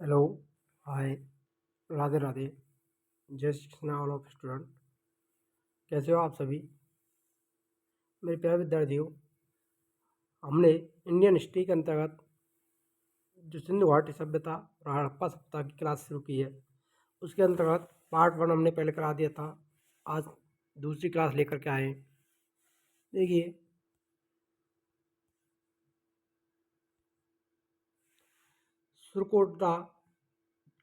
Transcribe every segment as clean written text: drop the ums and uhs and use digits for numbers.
Hello, हाय, राधे राधे। जय Shri Krishna all of student. कैसे हो आप सभी मेरे प्यारे विद्यार्थियों। हमने इंडियन हिस्ट्री के अंतर्गत जो सिंधु घाटी सभ्यता और हड़प्पा सभ्यता की क्लास शुरू की है, उसके अंतर्गत पार्ट 1 हमने पहले करा दिया था। आज दूसरी क्लास लेकर के आए। देखिए, सुरकोटदा,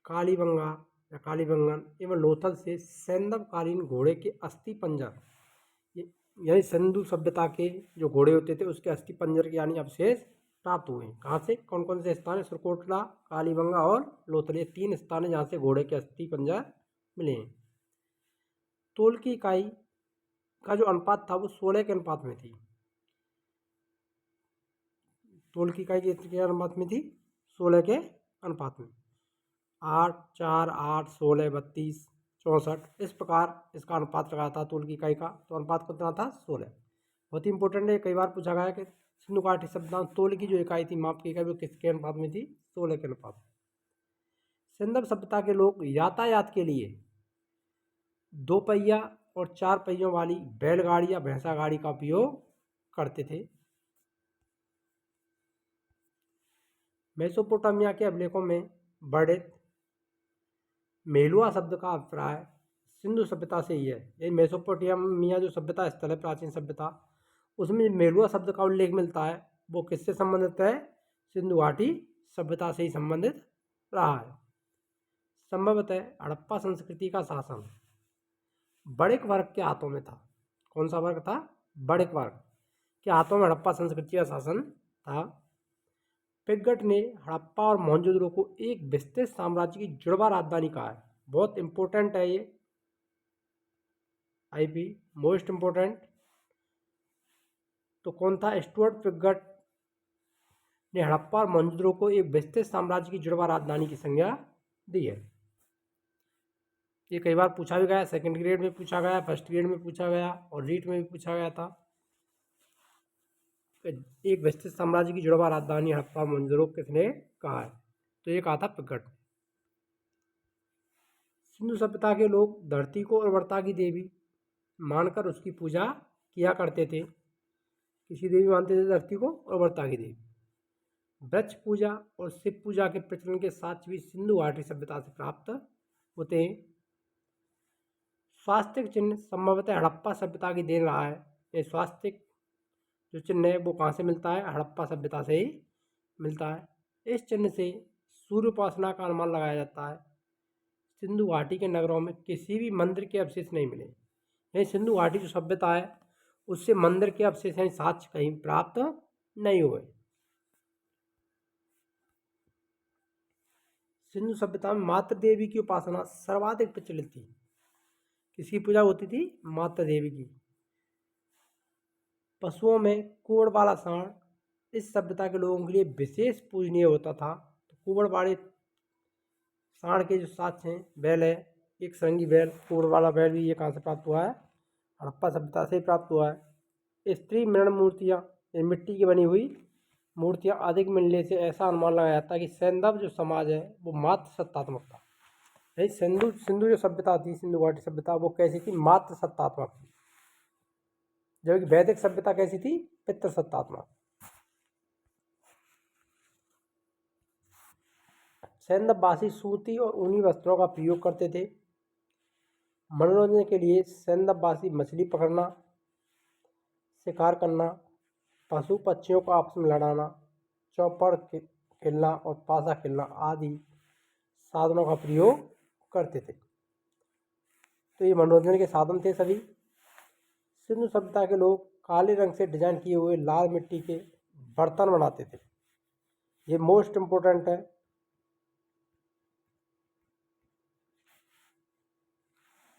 कालीबंगा या कालीबंगन एवं लोथल से सैंदवकालीन घोड़े के अस्थि पंजर, यानी सिंधु सभ्यता के जो घोड़े होते थे उसके अस्थि पंजर के यानी अवशेष प्राप्त हुए हैं। कहाँ से? कौन कौन से स्थान है? सुरकोटला, कालीबंगा और लोथल, ये 3 स्थान है जहाँ से घोड़े के अस्थि पंजर मिले हैं। तोल की इकाई का जो अनुपात था वो 16 के अनुपात में थी। तोल की इकाई के अनुपात में थी 16 के अनुपात में। 8, 4, 8, 16, 32, 64 इस प्रकार इसका अनुपात रखा था तोल की इकाई का। तो अनुपात कितना था? 16। बहुत ही इंपॉर्टेंट है, कई बार पूछा गया है कि सिंधु घाटी सभ्यता तोल की जो इकाई थी, माप की इकाई, वो किसके अनुपात में थी? 16 के अनुपात। सिंधु सभ्यता के लोग यातायात के लिए 2 पहिया और 4 पहियों वाली बैलगाड़ी या भैंसा गाड़ी का उपयोग करते थे। मेसोपोटामिया के अभिलेखों में वर्णित मेलुआ शब्द का अभिप्राय सिंधु सभ्यता से ही है। ये मेसोपोटामिया जो सभ्यता स्थल है, प्राचीन सभ्यता, उसमें मेलुआ शब्द का उल्लेख मिलता है, वो किससे संबंधित है? सिंधु घाटी सभ्यता से ही संबंधित रहा है। संभवतः हड़प्पा संस्कृति का शासन बड़िक वर्ग के हाथों में था। कौन सा वर्ग था? बड़िक वर्ग के हाथों में हड़प्पा संस्कृति का शासन था। पिगट ने हड़प्पा और मोहनजोदड़ो को एक विस्तृत साम्राज्य की जुड़वा राजधानी कहा है। बहुत इंपॉर्टेंट है ये, आईपी मोस्ट इंपॉर्टेंट। तो कौन था? स्टुअर्ट पिगट ने हड़प्पा और मोहनजोदड़ो को एक विस्तृत साम्राज्य की जुड़वा राजधानी की संज्ञा दी है। ये कई बार पूछा भी गया, सेकंड ग्रेड में पूछा गया, फर्स्ट ग्रेड में पूछा गया और रीट में भी पूछा गया था। एक विस्तृत साम्राज्य की जुड़वा राजधानी हड़प्पा मोहनजोदड़ो किसने कहा है? तो ये कहा था पिगट। सिंधु सभ्यता के लोग धरती को उर्वरता की देवी मानकर उसकी पूजा किया करते थे। किसी देवी मानते थे धरती को? उर्वरता की देवी। वृक्ष पूजा और शिव पूजा के प्रचलन के साथ भी सिंधु घाटी सभ्यता से प्राप्त होते हैं। स्वास्तिक चिन्ह संभवतः हड़प्पा सभ्यता की देन रहा है। ये स्वास्तिक जो चिन्ह है वो कहाँ से मिलता है? हड़प्पा सभ्यता से ही मिलता है। इस चिन्ह से सूर्य उपासना का अनुमान लगाया जाता है। सिंधु घाटी के नगरों में किसी भी मंदिर के अवशेष नहीं मिले। यही सिंधु घाटी जो सभ्यता है उससे मंदिर के अवशेष यानी साक्ष्य कहीं प्राप्त नहीं हुए। सिंधु सभ्यता में मातृ देवी की उपासना सर्वाधिक प्रचलित थी। किसकी पूजा होती थी? मातृ देवी की। पशुओं में कुबड़ वाला सांड इस सभ्यता के लोगों के लिए विशेष पूजनीय होता था। तो कुबड़ वाले सांड के जो साक्ष्य हैं, बैल है, एक सरंगी बैल, कुबड़ वाला बैल भी, ये कहाँ से प्राप्त हुआ है? हड़प्पा सभ्यता से ही प्राप्त हुआ है। स्त्री मृण मूर्तियाँ, मिट्टी की बनी हुई मूर्तियाँ अधिक मिलने से ऐसा अनुमान लगाया जाता है कि सैंधव जो समाज है वो मात्र सत्तात्मक था। यही सिंधु सिंधु जो सभ्यता थी, सिंधु घाटी सभ्यता, वो कैसी थी? मात्र सत्तात्मक थी। जबकि वैदिक सभ्यता कैसी थी? पितृ सत्तात्मक। सैंधववासी सूती और ऊनी वस्त्रों का प्रयोग करते थे। मनोरंजन के लिए सैंधववासी मछली पकड़ना, शिकार करना, पशु पक्षियों को आपस में लड़ाना, चौपड़ खेलना और पासा खेलना आदि साधनों का प्रयोग करते थे। तो ये मनोरंजन के साधन थे सभी। सिंधु सभ्यता के लोग काले रंग से डिजाइन किए हुए लाल मिट्टी के बर्तन बनाते थे। ये मोस्ट इम्पोर्टेंट है।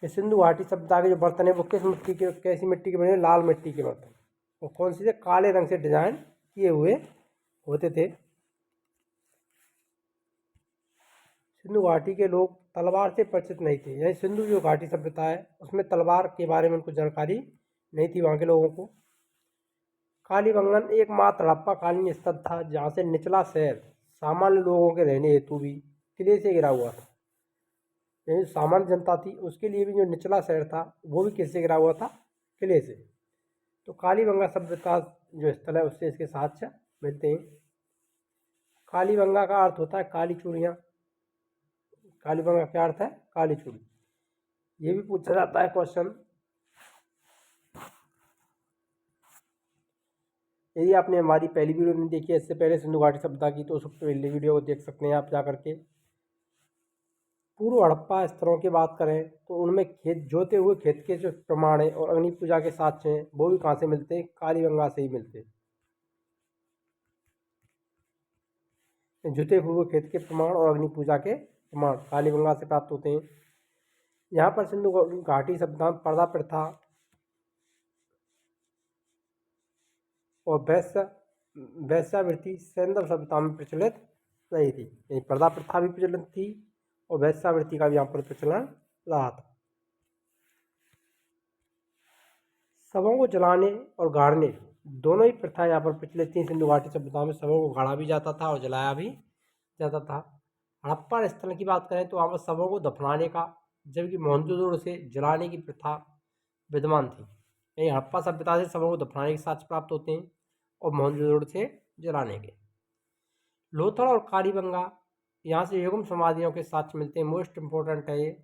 कि सिंधु घाटी सभ्यता के जो बर्तन है वो किस मिट्टी के, कैसी मिट्टी के बने? लाल मिट्टी के बर्तन। और कौन सी थे? काले रंग से डिजाइन किए हुए होते थे। सिंधु घाटी के लोग तलवार से परिचित नहीं थे। यानी सिंधु जो घाटी सभ्यता है उसमें तलवार के बारे में उनको जानकारी नहीं थी वहाँ के लोगों को। कालीबंगन एकमात्र हड़प्पा कालीन स्थल था जहाँ से निचला शहर सामान्य लोगों के रहने हेतु भी किले से घिरा हुआ था। यानी सामान्य जनता थी उसके लिए भी जो निचला शहर था वो भी किससे घिरा हुआ था? किले से। तो कालीबंगा सभ्यता जो स्थल है उससे इसके साक्ष्य मिलते हैं। कालीबंगा का अर्थ होता है काली चूड़ियाँ। कालीबंगा का क्या अर्थ है? काली चूड़ी। ये भी पूछा जाता है क्वेश्चन। यदि आपने हमारी पहली वीडियो नहीं देखी है इससे पहले सिंधु घाटी सभ्यता की, तो उस पहली वीडियो को देख सकते हैं आप जा करके। पूर्व हड़प्पा स्तरों की बात करें तो उनमें खेत जोते हुए खेत के जो प्रमाण है और अग्नि पूजा के साक्ष्य हैं वो भी कहाँ से मिलते हैं? कालीबंगा से ही मिलते हैं। जुते हुए खेत के प्रमाण और अग्नि पूजा के प्रमाण कालीबंगा से प्राप्त होते हैं। यहाँ पर सिंधु घाटी सभ्यता में पर्दा प्रथा और वैश्यावृत्ति सैंधव सभ्यता में प्रचलित नहीं थी। यानी पर्दा प्रथा भी प्रचलित थी और वैश्यावृत्ति का भी यहाँ पर प्रचलन रहा था। शवों को जलाने और गाड़ने दोनों ही प्रथा यहाँ पर प्रचलित थी। सिंधु घाटी सभ्यता में शवों को गाड़ा भी जाता था और जलाया भी जाता था। हड़प्पा स्थल की बात करें तो वहाँ पर शवों को दफनाने का, जबकि मोहनजोदड़ो से जलाने की प्रथा विद्यमान थी। यही हड़प्पा सभ्यता से शवों को दफनाने के साक्ष्य प्राप्त होते हैं और मोहनजोदड़ो से जलाने के। लोथल और कालीबंगा यहाँ से युग्म समाधियों के साक्ष्य मिलते हैं। मोस्ट इम्पोर्टेंट है ये।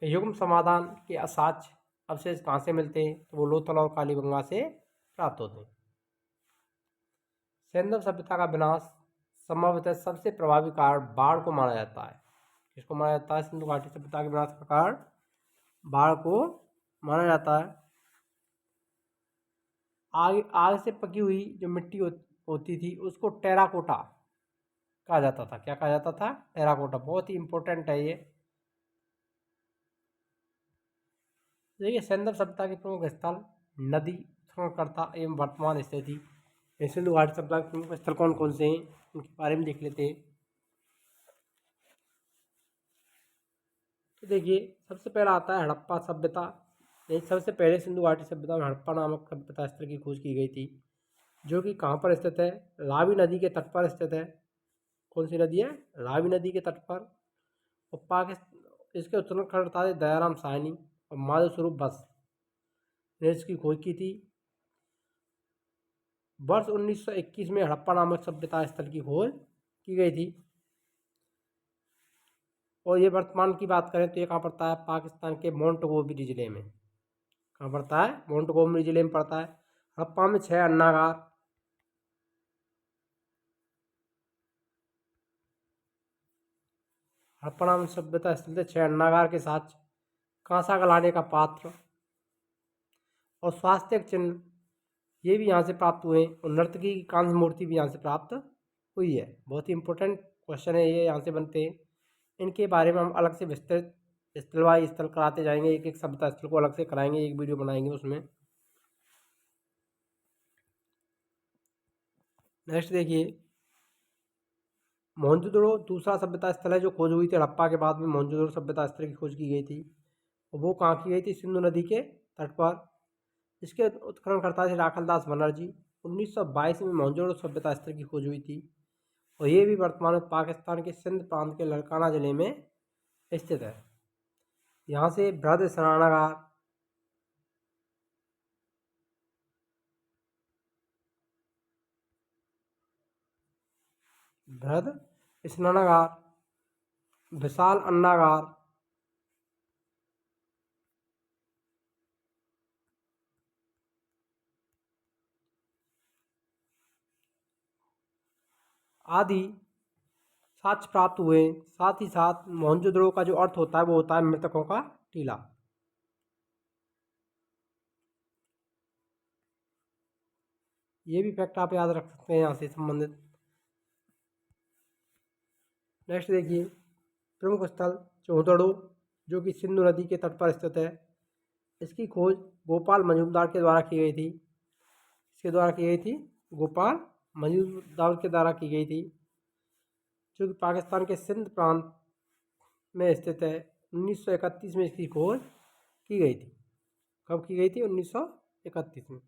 युग्म समाधान के साक्ष्य अवशेष कहाँ से मिलते हैं? तो वो लोथल और कालीबंगा से प्राप्त होते हैं। सैंधव सभ्यता का विनाश संभवतः सबसे प्रभावी कारण बाढ़ को माना जाता है। किसको माना जाता है? सिंधु घाटी सभ्यता के विनाश का कारण बाढ़ को माना जाता है। आग से पकी हुई जो मिट्टी होती थी उसको टेराकोटा कहा जाता था। क्या कहा जाता था? टेराकोटा। बहुत ही इंपॉर्टेंट है ये। देखिए सैंधव सभ्यता के प्रमुख स्थल, नदी, उत्खननकर्ता एवं वर्तमान स्थिति। सिंधु घाटी सभ्यता के प्रमुख स्थल कौन कौन से हैं उनके बारे में देख लेते हैं। तो देखिए सबसे पहला आता है हड़प्पा सभ्यता। सबसे पहले सिंधु घाटी सभ्यता में हड़प्पा नामक सभ्यता स्थल की खोज की गई थी, जो कि कहाँ पर स्थित है? रावी नदी के तट पर स्थित है। कौन सी नदी है? रावी नदी के तट पर। और पाकिस्तान इसके उत्खननकर्ता थे दयाराम साहनी और माधव स्वरूप बस ने इसकी खोज की थी। वर्ष 1921 में हड़प्पा नामक सभ्यता स्थल की खोज की गई थी। और ये वर्तमान की बात करें तो ये कहाँ पड़ता है? पाकिस्तान के मोंटगोमरी जिले में। कहाँ पड़ता है? मोंटगोमरी जिले में पड़ता है। हड़प्पा में 6 अन्नागार, हड़प्पा नामक सभ्यता स्थल से 6 अन्नागार के साथ कांसा गलाने का पात्र और स्वास्थ्य चिन्ह ये भी यहाँ से प्राप्त हुए और नर्तकी की कांस्य मूर्ति भी यहाँ से प्राप्त हुई है। बहुत ही इंपॉर्टेंट क्वेश्चन है ये, यहाँ से बनते हैं। इनके बारे में हम अलग से विस्तृत स्थल बाय स्थल कराते जाएंगे। एक एक सभ्यता स्थल को अलग से कराएंगे, एक वीडियो बनाएंगे उसमें। नेक्स्ट देखिए मोहनजोदड़ो दूसरा सभ्यता स्थल है जो खोज हुई थी। हड़प्पा के बाद में मोहनजोदड़ो सभ्यता स्थल की खोज की गई थी और वो कहाँ की गई थी? सिंधु नदी के तट पर। इसके उत्खननकर्ता थे राखलदास बनर्जी। 1922 में मोहनजोदड़ो सभ्यता स्थल की खोज हुई थी और ये भी वर्तमान में पाकिस्तान के सिंध प्रांत के लड़काना जिले में स्थित है। यहाँ से बृहद स्नानागार, बृहद स्नानागार, विशाल अन्नागार, आदि साक्ष्य प्राप्त हुए। साथ ही साथ मोहनजोदड़ो का जो अर्थ होता है वो होता है मृतकों का टीला। ये भी फैक्ट आप याद रख सकते हैं यहाँ से संबंधित। नेक्स्ट देखिए प्रमुख स्थल चौधड़ो जो कि सिंधु नदी के तट पर स्थित है। इसकी खोज गोपाल मजूमदार के द्वारा की गई थी। इसके द्वारा की गई थी? गोपाल मजूमदार के द्वारा की गई थी, जो कि पाकिस्तान के सिंध प्रांत में स्थित है। 1931 में इसकी खोज की गई थी। कब की गई थी? 1931 में।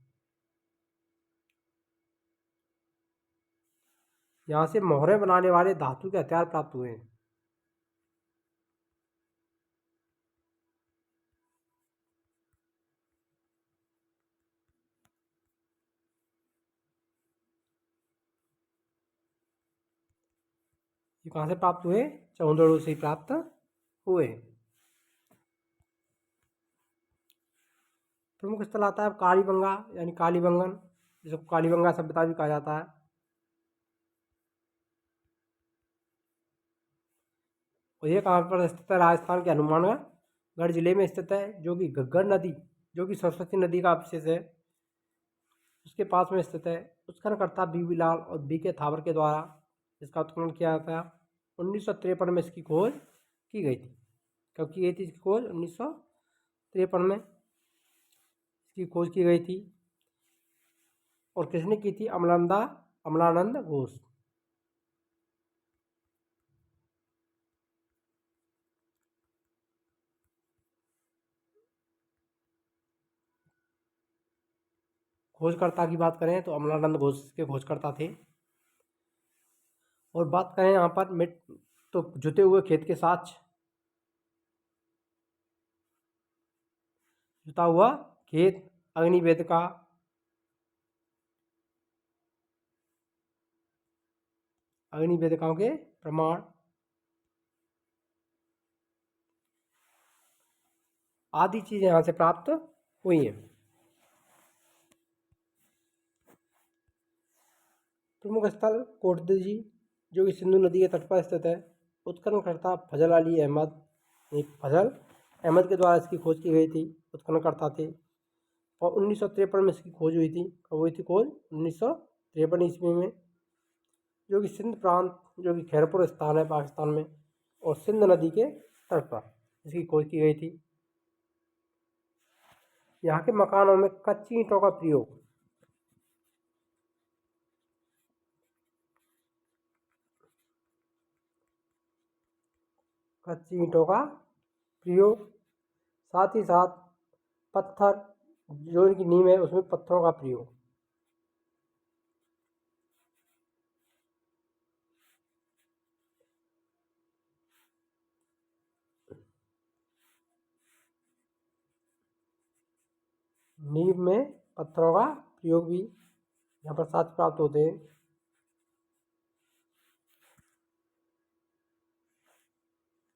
यहाँ से मोहरे बनाने वाले धातु के हथियार प्राप्त हुए हैं। ये कहाँ से प्राप्त हुए? चौंदड़ों से प्राप्त हुए। प्रमुख स्थल आता है कालीबंगा यानी कालीबंगन, जिसको कालीबंगा सभ्यता भी कहा जाता है। और ये कहाँ पर स्थित है? राजस्थान के हनुमानगढ़ जिले में स्थित है, जो कि घग्गर नदी, जो कि सरस्वती नदी का अवशेष है, उसके पास में स्थित है। उत्खननकर्ता बीबी लाल और बी के थावर के द्वारा इसका उत्खनन किया था। 1953 में इसकी खोज की गई थी। कब की गई थी इसकी खोज? 1953 में इसकी खोज की गई थी। और किसने की थी? अमलानंद घोष। खोजकर्ता की बात करें तो अमलानंद घोष के खोजकर्ता थे। और बात करें यहाँ पर मिट तो जुते हुए खेत के साथ, जुता हुआ खेत, अग्निवेदिका, अग्निवेदिकाओं के प्रमाण आदि चीजें यहाँ से प्राप्त हुई हैं। प्रमुख स्थल कोटदीजी, जो कि सिंधु नदी के तट पर स्थित है। उत्खननकर्ता फजल अली अहमद, फजल अहमद के द्वारा इसकी खोज की गई थी, उत्खननकर्ता थे। और 1953 में इसकी खोज हुई थी। कब हुई थी खोज? 1953 ईस्वी में, जो कि सिंध प्रांत, जो कि खैरपुर स्थान है पाकिस्तान में, और सिंध नदी के तट पर इसकी खोज की गई थी। यहाँ के मकानों में कच्ची ईंटों का प्रयोग, कच्ची ईंटों का प्रयोग, साथ ही साथ पत्थर, जो इनकी नींव है उसमें पत्थरों का प्रयोग। नींव में पत्थरों का प्रयोग भी यहाँ पर साथ प्राप्त होते हैं।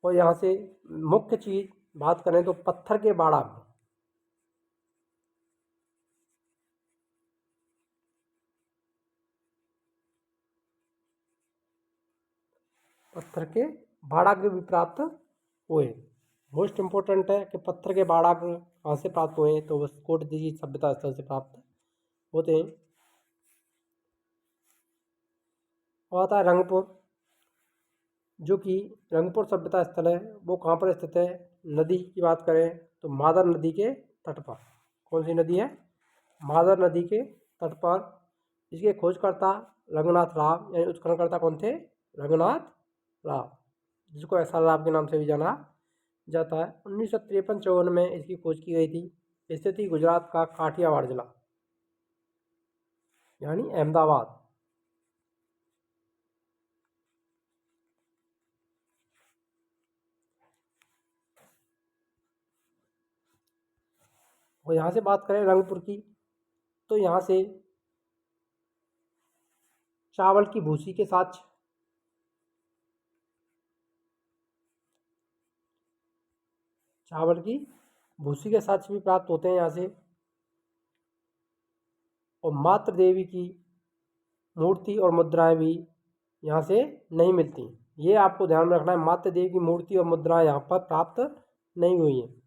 और यहाँ से मुख्य चीज बात करें तो पत्थर के बाड़ा, पत्थर के बाड़ा भी प्राप्त हुए। मोस्ट इम्पोर्टेंट है कि पत्थर के बाड़ा कहाँ से प्राप्त हुए, तो बस कोटदीजी सभ्यता स्थल से प्राप्त होते हैं। और आता है रंगपुर, जो कि रंगपुर सभ्यता स्थल है, वो कहाँ पर स्थित है? नदी की बात करें तो मादर नदी के तट पर। कौन सी नदी है? मादर नदी के तट पर। इसके खोजकर्ता रंगनाथ राव, यानी उत्खननकर्ता कौन थे? रंगनाथ राव, जिसको एस आर राव के नाम से भी जाना जाता है। 1953-54 में इसकी खोज की गई थी। स्थित थी गुजरात का काठियावाड़ जिला, यानी अहमदाबाद। और यहाँ से बात करें रंगपुर की, तो यहाँ से चावल की भूसी के साथ, चावल की भूसी के साथ भी प्राप्त होते हैं यहाँ से। और मातृ देवी की मूर्ति और मुद्राएं भी यहाँ से नहीं मिलती। ये आपको ध्यान में रखना है, मातृ देवी की मूर्ति और मुद्राएं यहाँ पर प्राप्त नहीं हुई हैं।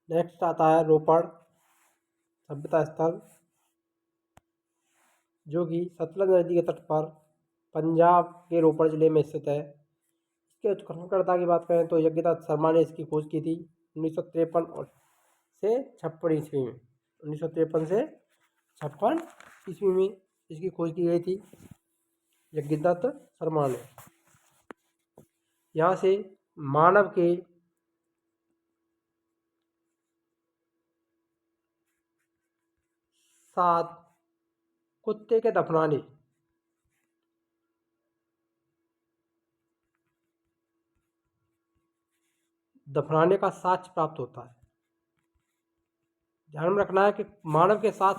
नेक्स्ट आता है रोपड़ सभ्यता स्थल, जो कि सतलज नदी के तट पर पंजाब के रोपड़ जिले में स्थित है। इसके उत्खननकर्ता की बात करें तो यज्ञदत्त शर्मा ने इसकी खोज की थी 1953 से 56 ईस्वी में। 1953 से 56 ईस्वी में इसकी खोज की गई थी यज्ञदत्त शर्मा ने। यहाँ से मानव के, साथ कुत्ते के दफनाने का साक्ष्य प्राप्त होता है। ध्यान में रखना है कि मानव के साथ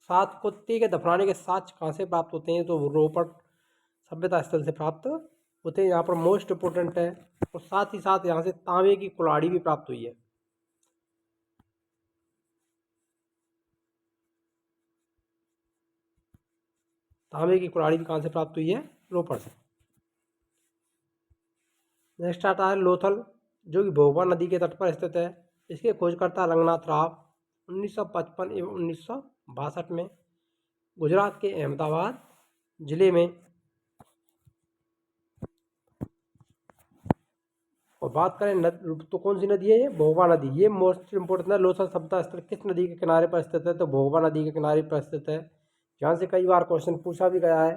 साथ कुत्ते के दफनाने के साक्ष्य कहाँ से प्राप्त होते हैं, तो रोपड़ सभ्यता स्थल से प्राप्त होते हैं। यहाँ पर मोस्ट इम्पोर्टेंट है। और साथ ही साथ यहाँ से तांबे की कुल्हाड़ी भी प्राप्त हुई है। तांबे की कुल्हाड़ी भी कहाँ से प्राप्त हुई है, रोपड़ से। नेक्स्ट आता है लोथल, जो कि भोगवा नदी के तट पर स्थित है। इसके खोजकर्ता रंगनाथ राव 1955 एवं 1962 में गुजरात के अहमदाबाद जिले में। और बात करें तो कौन सी नदी है, ये भोगवा नदी। ये मोस्ट इंपोर्टेंट है। लोथल सभ्यता स्थल किस नदी के किनारे पर स्थित है, तो भोगवा नदी के किनारे पर स्थित है। यहाँ से कई बार क्वेश्चन पूछा भी गया है।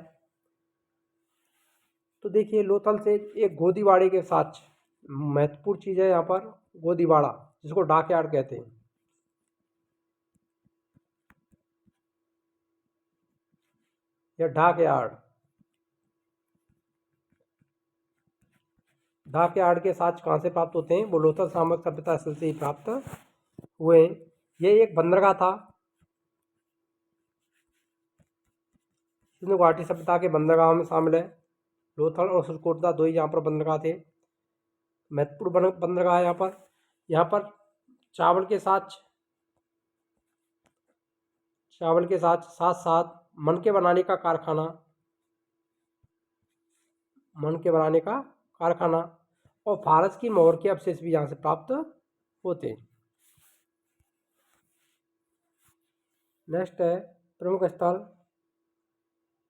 तो देखिए लोथल से एक गोदीवाड़े के साथ महत्वपूर्ण चीज़ है यहाँ पर, गोदीवाड़ा, जिसको डाकयार्ड कहते हैं। या डाकयार्ड के साक्ष्य कहाँ से प्राप्त होते हैं, वो लोथल सामरिक सभ्यता स्थल से ही प्राप्त हुए। ये एक बंदरगाह था। सिंधु घाटी सभ्यता के बंदरगाहों में शामिल है। लोथल और सुरकोटदा दो ही यहाँ पर बंदरगाह थे, महत्वपूर्ण बंदरगाह है यहाँ पर चावल के साथ साथ साथ मनके बनाने का कारखाना और फारस की मोहर के अवशेष भी यहाँ से प्राप्त होते हैं। नेक्स्ट है प्रमुख स्थल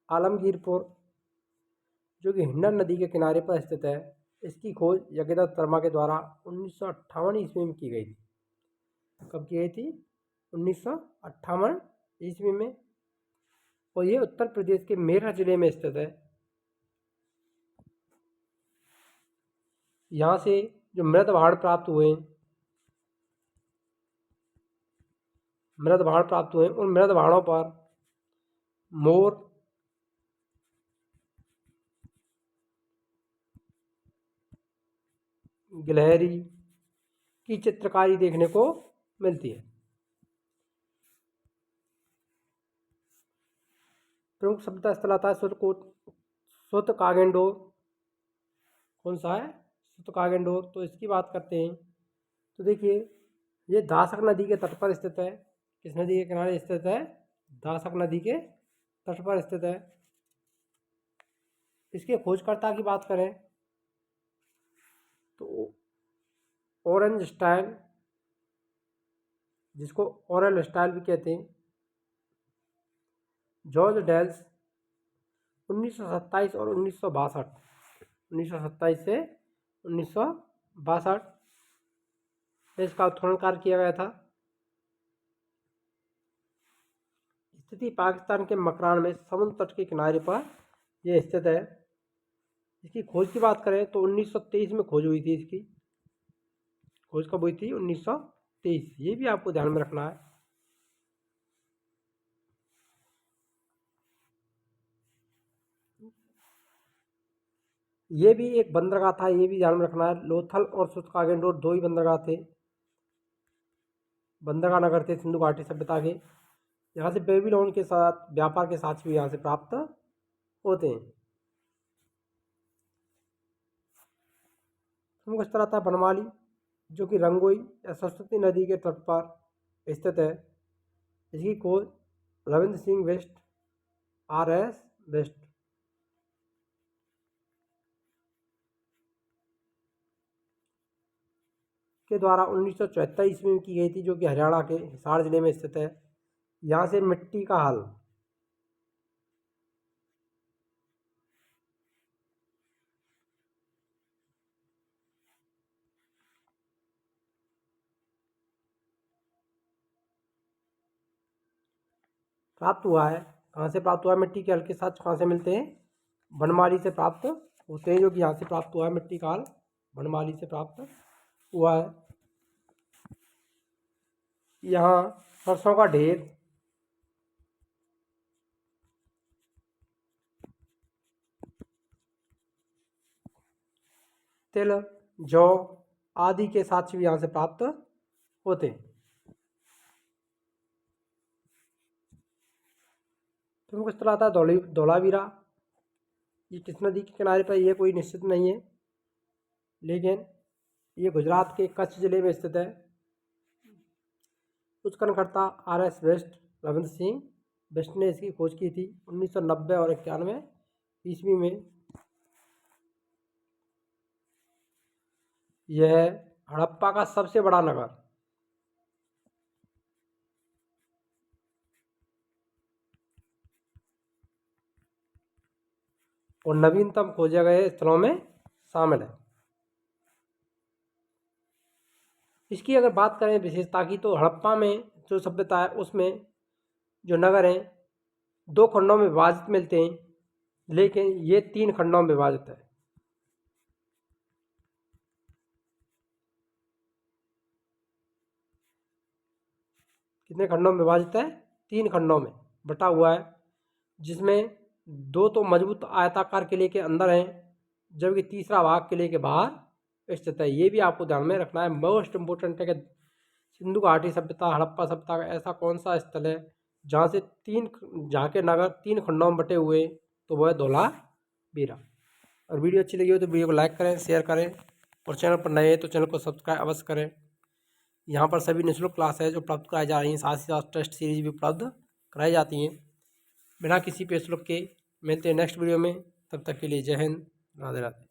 आलमगीरपुर, जो कि हिंडन नदी के किनारे पर स्थित है। इसकी खोज यज्ञदत्त वर्मा के द्वारा 1958 ईस्वी में की गई थी। कब की गई थी, 1958 ईस्वी में। और ये उत्तर प्रदेश के मेरठ जिले में स्थित है। यहाँ से जो मृत भाड़ प्राप्त हुए उन मृत भाड़ों पर मोर, गिलहरी की चित्रकारी देखने को मिलती है। प्रमुख सभ्यता स्थल आता है सुत कागेंडोर। कौन सा है, सुत कागेंडोर। तो इसकी बात करते हैं। तो देखिए ये दासक नदी के तट पर स्थित है। किस नदी के किनारे स्थित है, दासक नदी के तट पर स्थित है। इसके खोजकर्ता की बात करें तो ऑरेंज स्टाइल, जिसको ऑरेल स्टाइल भी कहते हैं, जॉर्ज डेल्स 1927 और 1962, 1927 से 1962 में इसका उत्खनन कार्य किया गया था। स्थिति पाकिस्तान के मकरान में समुद्र तट के किनारे पर यह स्थित है। इसकी खोज की बात करें तो 1923 में खोज हुई थी। इसकी खोज कब हुई थी, 1923। ये भी आपको ध्यान में रखना है। ये भी एक बंदरगाह था, ये भी ध्यान में रखना है। लोथल और सुतकागेंडोर दो ही बंदरगाह थे, बंदरगाह नगर थे सिंधु घाटी सभ्यता के। यहाँ से बेबीलोन के साथ व्यापार के साथ भी यहाँ से प्राप्त होते हैं। प्रमुख स्थल आता है बनमाली, जो कि रंगोई या सरस्वती नदी के तट पर स्थित है। इसकी खोज रविंद्र सिंह वेस्ट, RS वेस्ट के द्वारा 1974 ईस्वी में की गई थी, जो कि हरियाणा के हिसार जिले में स्थित है। यहाँ से मिट्टी का हल प्राप्त हुआ है। कहाँ से प्राप्त हुआ है, मिट्टी के हल के साथ कहाँ से मिलते हैं, बनमाली से प्राप्त होते हैं। जो कि यहाँ से प्राप्त हुआ है, मिट्टी का हल बनमाली से प्राप्त हुआ है। यहाँ सरसों का ढेर तिल, जौ आदि के साक्ष्य भी यहाँ से प्राप्त होते हैं। प्रमुख स्थल आता है धौलावीरा। ये किस नदी के किनारे पर, ये कोई निश्चित नहीं है, लेकिन ये गुजरात के कच्छ जिले में स्थित है। उत्खननकर्ता RS वेस्ट रविंद्र सिंह वेस्ट ने इसकी खोज की थी 1990 और 91 ईस्वी में। यह हड़प्पा का सबसे बड़ा नगर। और नवीनतम खोजे गए स्थलों में शामिल है। इसकी अगर बात करें विशेषता की, तो हड़प्पा में जो सभ्यता है उसमें जो नगर हैं 2 खंडों में विभाजित मिलते हैं, लेकिन ये 3 खंडों में विभाजित है। कितने खंडों में विभाजित है? 3 खंडों में बटा हुआ है, जिसमें 2 तो मजबूत आयताकार किले के अंदर हैं, जबकि तीसरा भाग किले के बाहर स्थित है। ये भी आपको ध्यान में रखना है। मोस्ट इम्पोर्टेंट है कि सिंधु घाटी सभ्यता, हड़प्पा सभ्यता का ऐसा कौन सा स्थल है जहाँ के नगर 3 खंडों में बटे हुए, तो वह धौलावीरा। और वीडियो अच्छी लगी हो तो वीडियो को लाइक करें, शेयर करें, और चैनल पर नए हैं तो चैनल को सब्सक्राइब अवश्य करें। यहाँ पर सभी निःशुल्क क्लास है जो उपलब्ध कराई जा रही हैं, साथ ही साथ टेस्ट सीरीज भी उपलब्ध कराई जाती हैं बिना किसी पे शुल्क के। मिलते हैं नेक्स्ट वीडियो में, तब तक के लिए जय हिंद, राधे राधे।